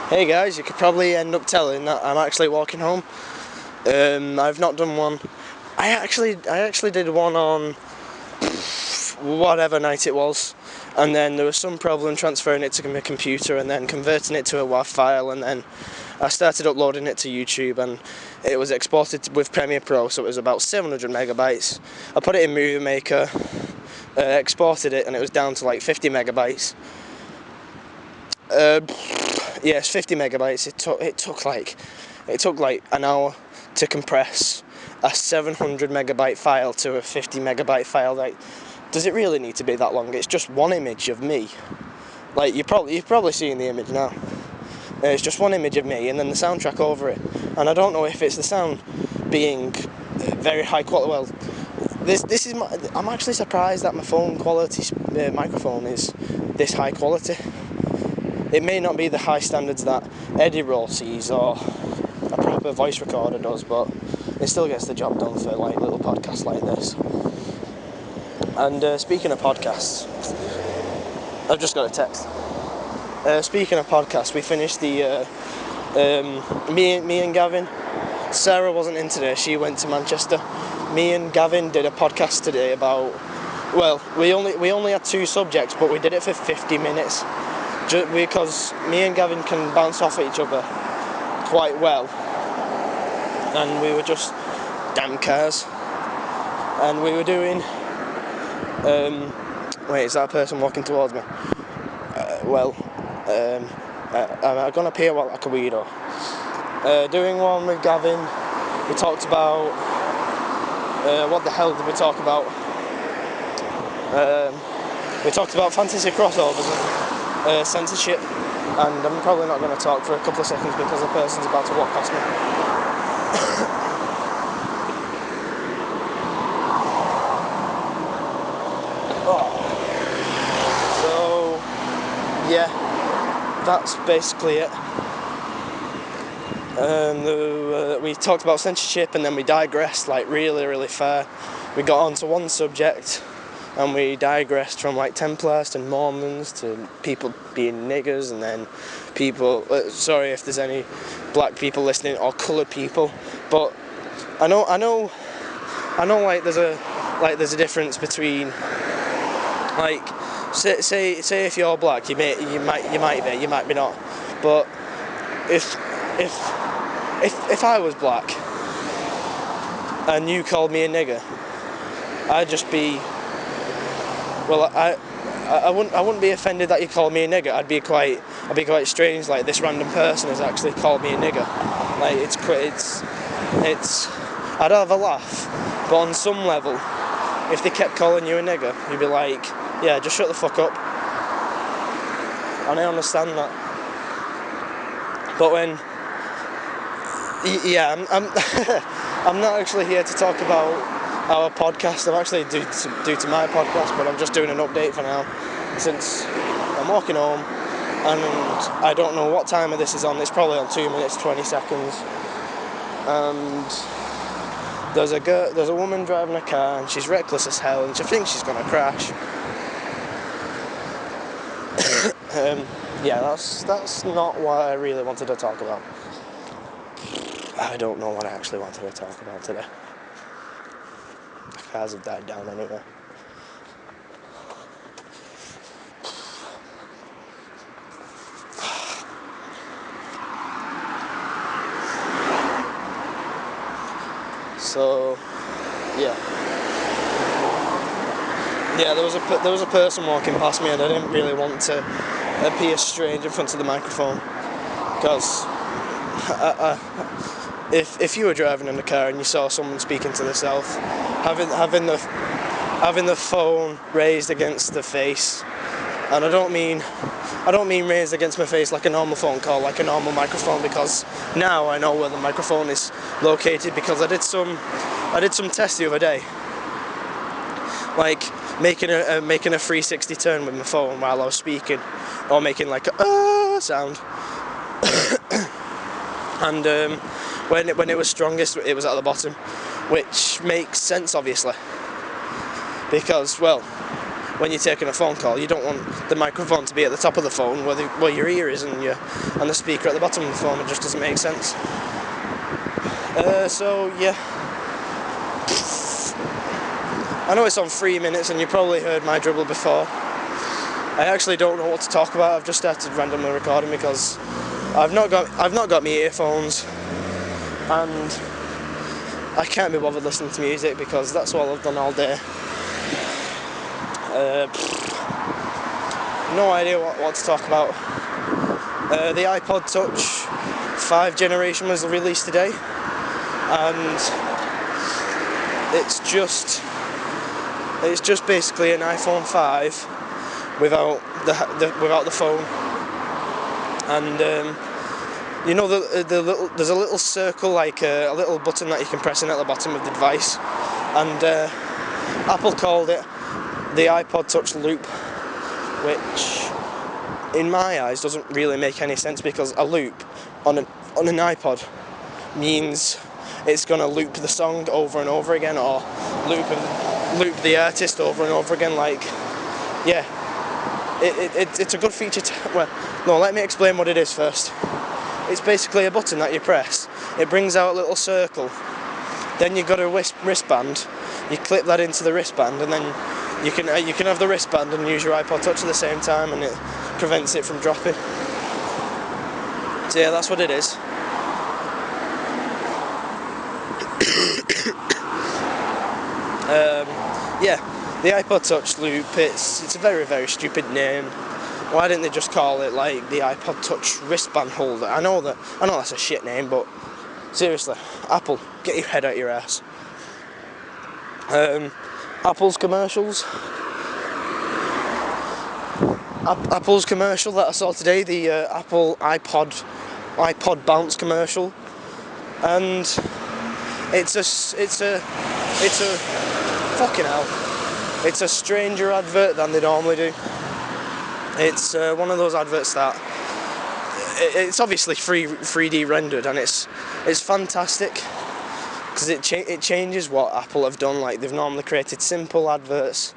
Hey guys, you could probably end up telling that I'm actually walking home. I've not done one. I actually did one on whatever night it was, and then there was some problem transferring it to my computer and then converting it to a WAV file, and then I started uploading it to YouTube, and it was exported with Premiere Pro, so it was about 700 megabytes. I put it in Movie Maker, exported it, and it was down to like 50 megabytes. Yes, 50 megabytes. It took like an hour to compress a 700 megabyte file to a 50 megabyte file. Like, does it really need to be that long? It's just one image of me. Like, you've probably seen the image now. It's just one image of me, and then the soundtrack over it. And I don't know if it's the sound being very high quality. Well, this is I'm actually surprised that my phone quality microphone is this high quality. It may not be the high standards that Eddie Roll sees or a proper voice recorder does, but it still gets the job done for like little podcasts like this. And speaking of podcasts, I've just got a text. Speaking of podcasts, we finished the me and Gavin. Sarah wasn't in today; she went to Manchester. Me and Gavin did a podcast today about. Well, we only had two subjects, but we did it for 50 minutes. Just because me and Gavin can bounce off each other quite well, and we were just damn cars, and we were doing. Wait, is that a person walking towards me? I'm gonna appear like a weirdo. Doing one with Gavin, we talked about what the hell did we talk about? We talked about fantasy crossovers and censorship, and I'm probably not going to talk for a couple of seconds because the person's about to walk past me. So, yeah, that's basically it. We talked about censorship, and then we digressed like really far. We got onto one subject, and we digressed from like Templars to Mormons to people being niggers, and then people. Sorry if there's any black people listening or coloured people, but I know. Like there's a difference between like say if you're black, you might be, you might be not, but if I was black and you called me a nigger, I'd just be. Well, I wouldn't be offended that you called me a nigger. I'd be quite strange. Like, this random person has actually called me a nigger. Like, it's. I'd have a laugh, but on some level, if they kept calling you a nigger, you'd be like, yeah, just shut the fuck up. And I understand that. But when, yeah, I'm not actually here to talk about our podcast. I'm actually due to my podcast, but I'm just doing an update for now, since I'm walking home, and I don't know what time of this is on. It's probably on 2 minutes 20 seconds, and there's a woman driving a car, and she's reckless as hell, and she thinks she's gonna crash. Yeah, that's not what I really wanted to talk about. I don't know what I actually wanted to talk about today. The cars have died down anyway. So, yeah, there was a person walking past me, and I didn't really want to appear strange in front of the microphone, because if you were driving in the car and you saw someone speaking to themselves, having the phone raised against the face, and I don't mean raised against my face like a normal phone call, like a normal microphone, because now I know where the microphone is located, because I did some tests the other day, like making a 360 turn with my phone while I was speaking, or making like a sound. And when it was strongest, it was at the bottom, which makes sense, obviously, because, well, when you're taking a phone call. You don't want the microphone to be at the top of the phone where your ear is and the speaker at the bottom of the phone. It just doesn't make sense. So yeah, I know it's on 3 minutes and you probably heard my dribble before. I actually don't know what to talk about. I've just started randomly recording because I've not got my earphones and I can't be bothered listening to music because that's all I've done all day. No idea what to talk about. The iPod Touch 5 generation was released today, and it's just basically an iPhone 5 without the phone, and you know there's a little circle, like a little button that you can press in at the bottom of the device, and Apple called it the iPod Touch Loop, which in my eyes doesn't really make any sense because a loop on an iPod means it's going to loop the song over and over again, or loop the artist over and over again. Like, yeah, it's a good feature. Let me explain what it is first. It's basically a button that you press. It brings out a little circle. Then you've got a wristband. You clip that into the wristband, and then you can have the wristband and use your iPod Touch at the same time, and it prevents it from dropping. So yeah, that's what it is. Yeah, the iPod Touch Loop. It's a very, very stupid name. Why didn't they just call it like the iPod Touch wristband holder? I know that's a shit name, but seriously, Apple, get your head out your ass. Apple's commercials. Apple's commercial that I saw today, the Apple iPod Bounce commercial, and it's a fucking hell. It's a stranger advert than they normally do. It's one of those adverts that it's obviously 3D rendered, and it's fantastic because it changes what Apple have done. Like, they've normally created simple adverts,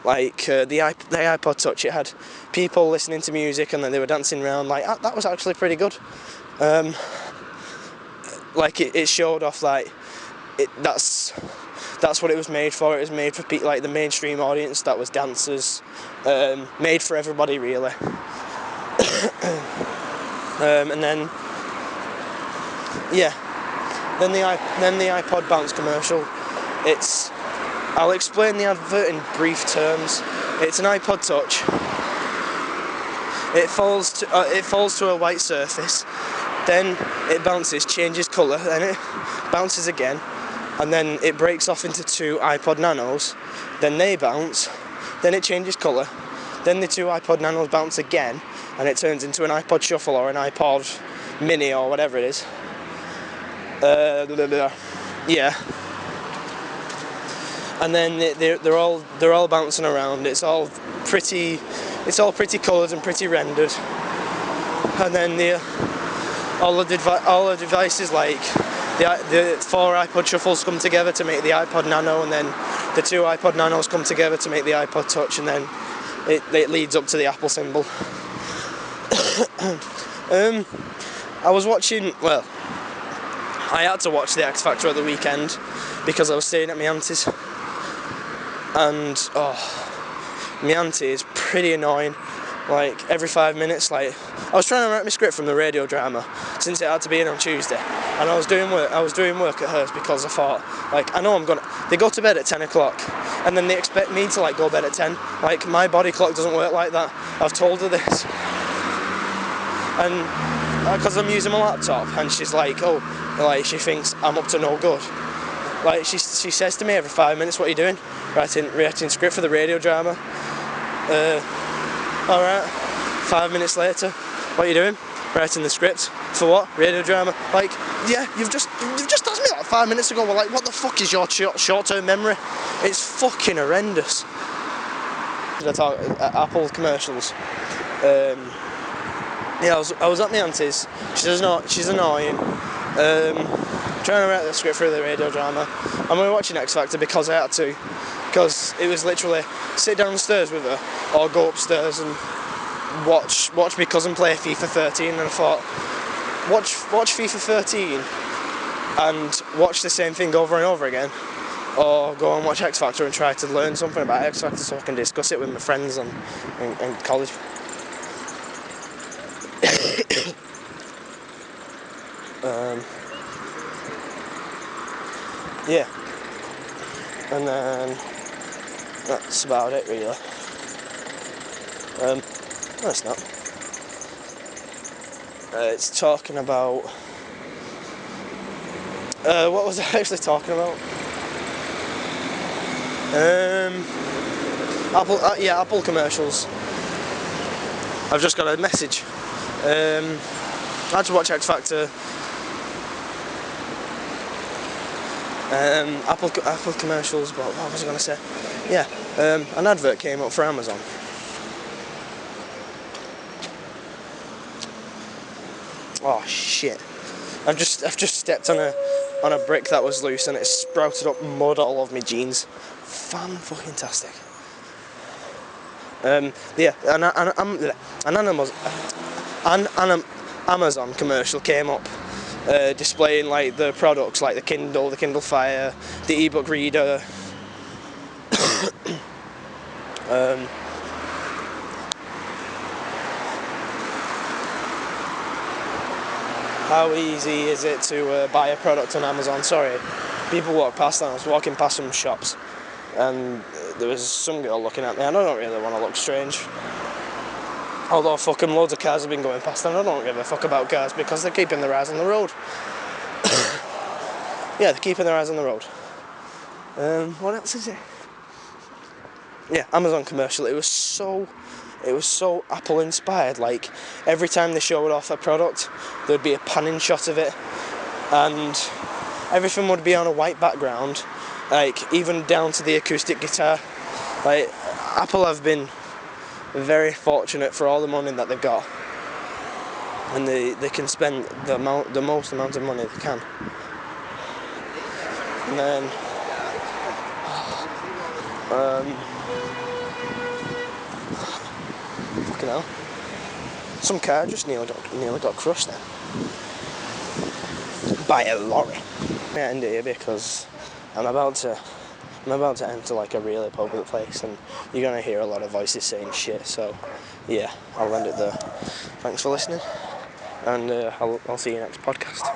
like the iPod Touch. It had people listening to music and then they were dancing around. Like, that was actually pretty good. Like it showed off like that's what it was made for. It was made for people like the mainstream audience that was dancers. Made for everybody, really. And then yeah, then the iPod Bounce commercial. I'll explain the advert in brief terms. It's an iPod Touch. It falls to a white surface. Then it bounces, changes colour. Then it bounces again, and then it breaks off into two iPod Nanos. Then they bounce. Then it changes colour. Then the two iPod Nanos bounce again, and it turns into an iPod Shuffle or an iPod Mini or whatever it is. Yeah. And then they're all bouncing around. It's all pretty coloured and pretty rendered. And then all the devices, like the four iPod Shuffles come together to make the iPod Nano, and then the two iPod Nanos come together to make the iPod Touch, and then it leads up to the Apple symbol. I was watching. Well, I had to watch the X Factor at the weekend because I was staying at my auntie's. And my auntie is pretty annoying. Like, every 5 minutes, like, I was trying to write my script from the radio drama since it had to be in on Tuesday, and I was doing work at hers because I thought, like, I know they go to bed at 10 o'clock and then they expect me to like go to bed at 10. Like, my body clock doesn't work like that. I've told her this, and because I'm using my laptop, and she's like, she thinks I'm up to no good. Like, she says to me every 5 minutes, "What are you doing?" Writing script for the radio drama. Alright. 5 minutes later, "What are you doing?" "Writing the script." "For what?" "Radio drama." Like, yeah, you've just asked me that 5 minutes ago. Well, like, what the fuck is your short-term memory? It's fucking horrendous. Did I talk Apple commercials? Yeah, I was at my auntie's. She's annoying. Trying to write the script for the radio drama, and we were watching X Factor because I had to. because it was literally sit downstairs with her or go upstairs and watch my cousin play FIFA 13, and I thought, watch FIFA 13 and watch the same thing over and over again, or go and watch X Factor and try to learn something about X Factor so I can discuss it with my friends in college. Yeah, and then that's about it really. No, it's not. It's talking about what was I actually talking about? Apple commercials. I've just got a message. I had to watch X Factor. Apple commercials, but what was I going to say? Yeah, an advert came up for Amazon. Oh shit! I've just stepped on a brick that was loose and it sprouted up mud all over my jeans. Fan-fucking-tastic. Yeah, an Amazon commercial came up, displaying like the products like the Kindle Fire, the ebook reader. How easy is it to buy a product on Amazon? Sorry, people walk past and I was walking past some shops and there was some girl looking at me and I don't really want to look strange. Although fucking loads of cars have been going past and I don't give a fuck about cars because they're keeping their eyes on the road. Yeah, they're keeping their eyes on the road. What else is it? Yeah, Amazon commercial. It was so Apple inspired. Like every time they showed off a product, there'd be a panning shot of it, and everything would be on a white background. Like even down to the acoustic guitar. Like Apple have been very fortunate for all the money that they've got, and they can spend the most amount of money they can. And then fucking hell, some car just nearly got crushed then by a lorry. I end it here because I'm about to enter like a really public place and you're gonna hear a lot of voices saying shit, so yeah, I'll end it there. Thanks for listening, and I'll see you next podcast.